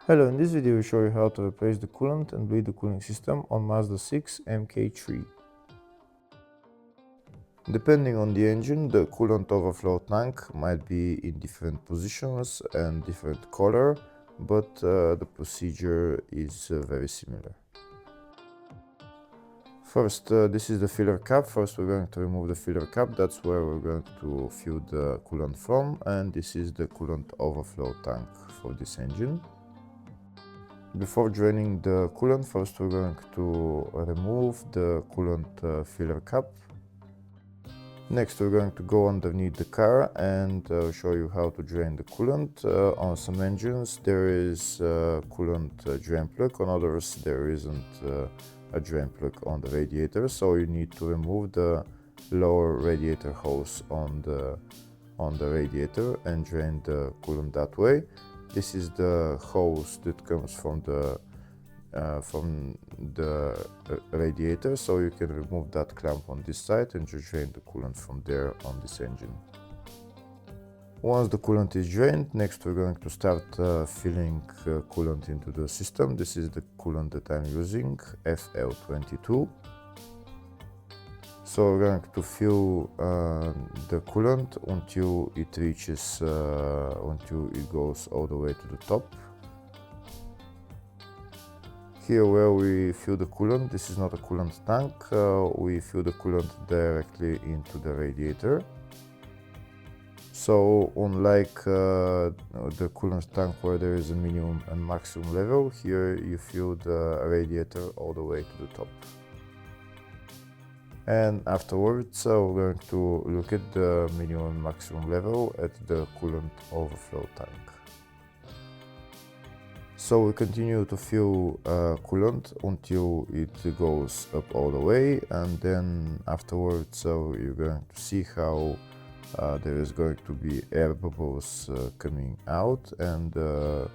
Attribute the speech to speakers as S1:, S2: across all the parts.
S1: Hello, in this video we show you how to replace the coolant and bleed the cooling system on Mazda 6 MK3. Depending on the engine, the coolant overflow tank might be in different positions and different color, but the procedure is very similar. First, this is the filler cap. First we're going to remove the filler cap, that's where we're going to fill the coolant from, and this is the coolant overflow tank for this engine. Before draining the coolant, first we're going to remove the coolant filler cap. Next we're going to go underneath the car and show you how to drain the coolant. On some engines there is a coolant drain plug, on others there isn't a drain plug on the radiator, so you need to remove the lower radiator hose on the radiator and drain the coolant that way. This is the hose that comes from the radiator, so you can remove that clamp on this side and just drain the coolant from there on this engine. Once the coolant is drained, next we're going to start filling coolant into the system. This is the coolant that I'm using, FL22. So we're going to fill the coolant until it reaches, until it goes all the way to the top. Here where we fill the coolant, this is not a coolant tank, we fill the coolant directly into the radiator. So unlike the coolant tank where there is a minimum and maximum level, here you fill the radiator all the way to the top. And afterwards we're going to look at the minimum and maximum level at the coolant overflow tank. So we continue to fill coolant until it goes up all the way, and then afterwards you're going to see how there is going to be air bubbles coming out, and the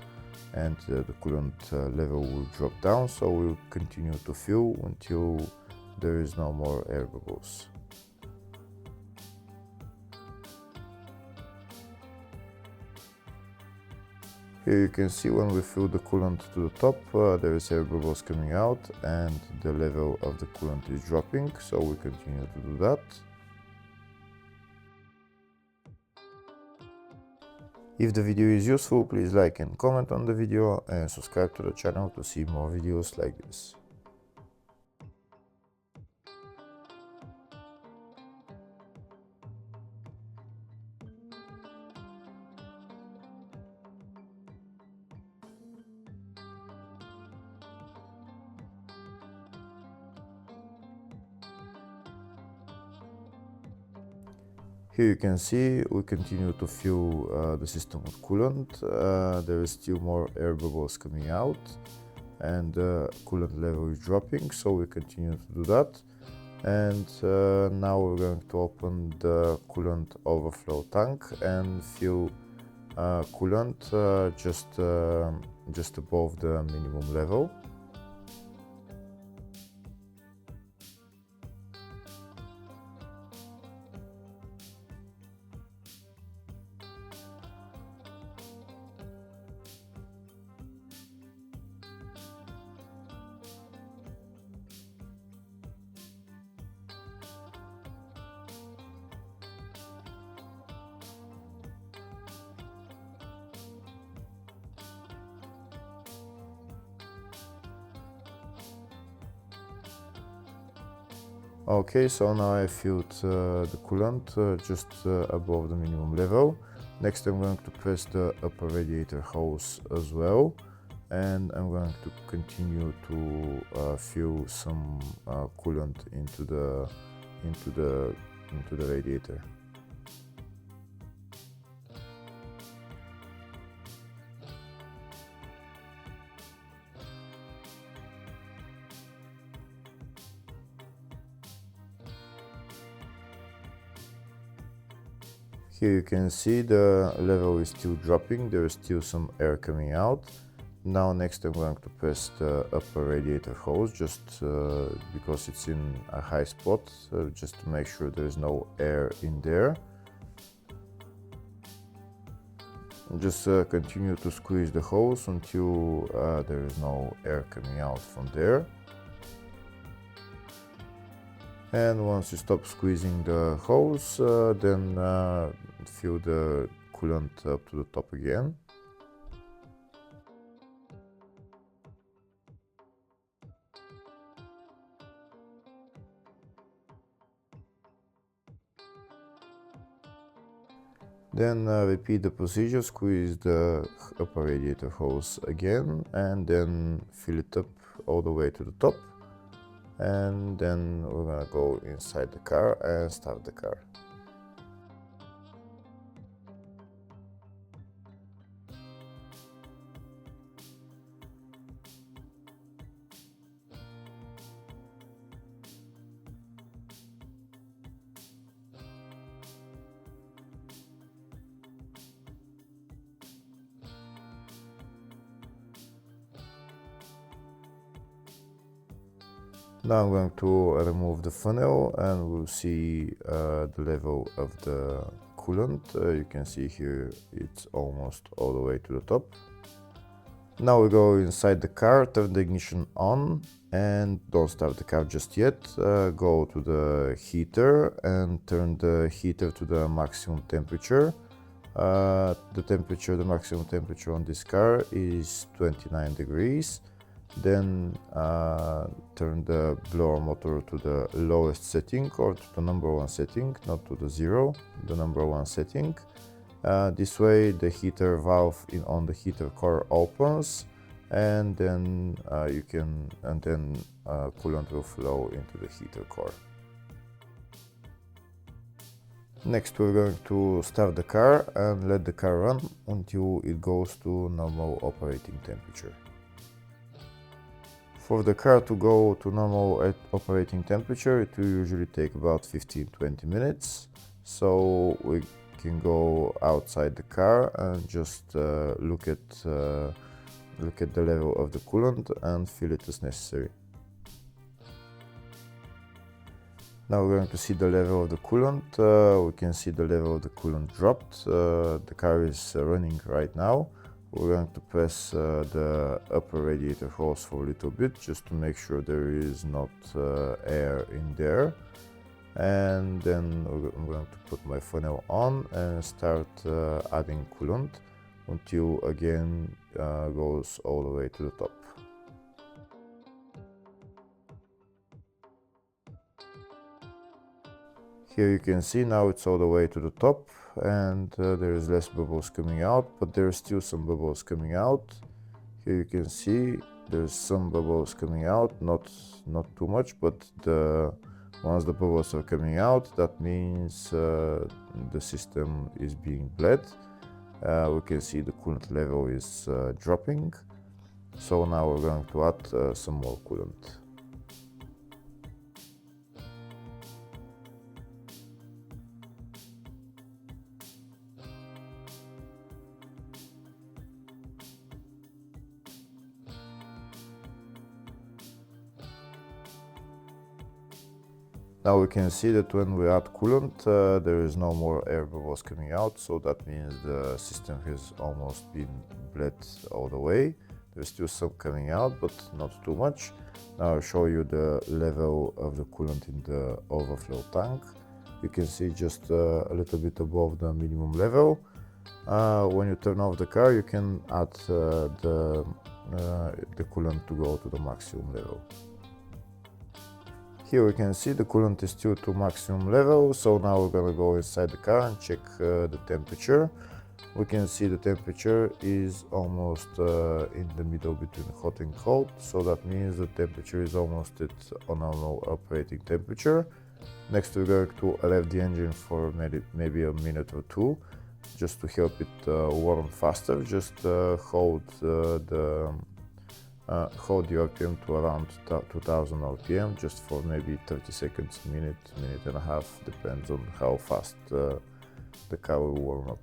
S1: coolant level will drop down. So we'll continue to fill until there is no more air bubbles. Here you can see when we fill the coolant to the top, there is air bubbles coming out and the level of the coolant is dropping, so we continue to do that. If the video is useful, please like and comment on the video and subscribe to the channel to see more videos like this. Here you can see we continue to fill the system with coolant. There is still more air bubbles coming out and the coolant level is dropping, so we continue to do that. And now we're going to open the coolant overflow tank and fill coolant just above the minimum level. Okay, so now I filled the coolant just above the minimum level. Next I'm going to press the upper radiator hose as well, and I'm going to continue to fill some coolant into the radiator. Here you can see the level is still dropping, there is still some air coming out. Now next I'm going to press the upper radiator hose just because it's in a high spot, just to make sure there is no air in there. Just continue to squeeze the hose until there is no air coming out from there. And once you stop squeezing the hose, then fill the coolant up to the top again. Then repeat the procedure, squeeze the upper radiator hose again, and then fill it up all the way to the top. And then we're gonna go inside the car and start the car. Now I'm going to remove the funnel and we'll see the level of the coolant. You can see here it's almost all the way to the top. Now we go inside the car, turn the ignition on and don't start the car just yet. Go to the heater and turn the heater to the maximum temperature. The maximum temperature on this car is 29 degrees. Then turn the blower motor to the lowest setting or to the number one setting, not to the 0, the number one setting. This way the heater valve on the heater core opens, and then coolant will flow into the heater core. Next we're going to start the car and let the car run until it goes to normal operating temperature. For the car to go to normal operating temperature, it will usually take about 15-20 minutes. So we can go outside the car and just look at the level of the coolant and fill it as necessary. Now we're going to see the level of the coolant. We can see the level of the coolant dropped. The car is running right now. We're going to press the upper radiator hose for a little bit just to make sure there is not air in there. And then I'm going to put my funnel on and start adding coolant until again goes all the way to the top. Here you can see now it's all the way to the top and there is less bubbles coming out, but there are still some bubbles coming out. Here you can see there's some bubbles coming out, not too much, but once the bubbles are coming out, that means the system is being bled. We can see the coolant level is dropping. So now we're going to add some more coolant. Now we can see that when we add coolant, there is no more air bubbles coming out, so that means the system has almost been bled all the way. There's still some coming out, but not too much. Now I'll show you the level of the coolant in the overflow tank. You can see just a little bit above the minimum level. When you turn off the car, you can add the coolant to go to the maximum level. Here we can see the coolant is still to maximum level, so now we're gonna go inside the car and check the temperature. We can see the temperature is almost in the middle between hot and cold, so that means the temperature is almost at a normal operating temperature. Next we're going to rev the engine for maybe a minute or two, just to help it warm faster. Just hold the RPM to around 2000 RPM, just for maybe 30 seconds, minute and a half, depends on how fast the car will warm up.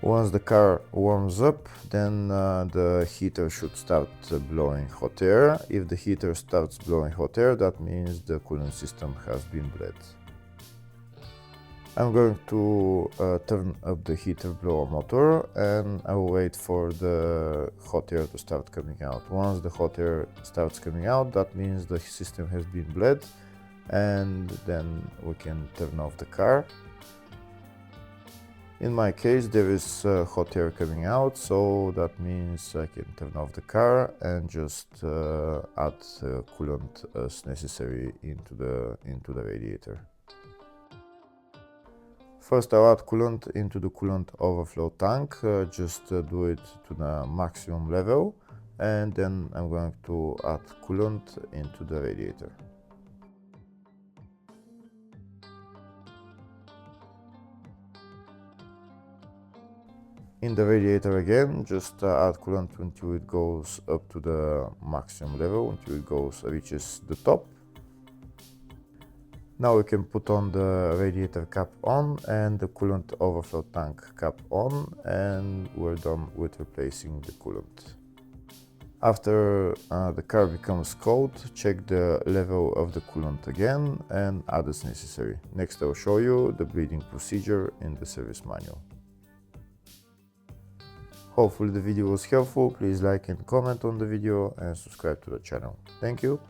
S1: Once the car warms up, then the heater should start blowing hot air. If the heater starts blowing hot air, that means the coolant system has been bled. I'm going to turn up the heater blower motor, and I will wait for the hot air to start coming out. Once the hot air starts coming out, that means the system has been bled, and then we can turn off the car. In my case, there is hot air coming out, so that means I can turn off the car and just add coolant as necessary into the radiator. First, I'll add coolant into the coolant overflow tank, just do it to the maximum level, and then I'm going to add coolant into the radiator. In the radiator again, just add coolant until it goes up to the maximum level, until it reaches the top. Now we can put on the radiator cap on and the coolant overflow tank cap on, and we're done with replacing the coolant. After the car becomes cold, check the level of the coolant again and add as necessary. Next, I'll show you the bleeding procedure in the service manual. Hopefully the video was helpful. Please like and comment on the video and subscribe to the channel. Thank you.